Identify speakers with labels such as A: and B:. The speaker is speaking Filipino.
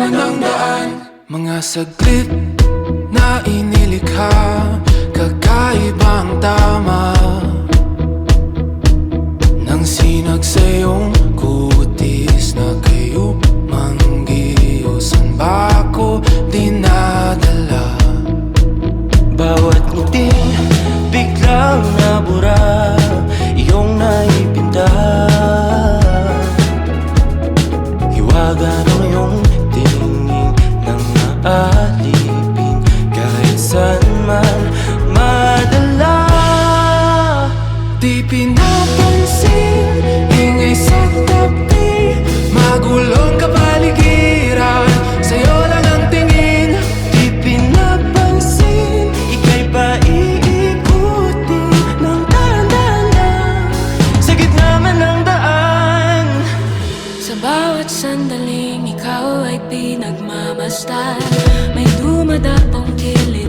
A: naman ang daan. Mga saglit na inilikha, kakaibang tama nang sinag sa iyong kutis na kayo manggiusan ba ako dinadala?
B: Bawat ngiting biglang nabura, iyong naipinta. Hiwaga ng iyong tingin nang naalipin, kahit saan man madala.
A: Di pinapansin, ingay sa tabi, magulong kapaligiran, sa'yo lang ang tingin.
B: Di pinapansin, ika'y paiikutin ng dahan-dahan lang, sa gitna man ng daan.
C: Sa bawat sandaling ikaw ay pinagmamasdan, may dumadapong kilid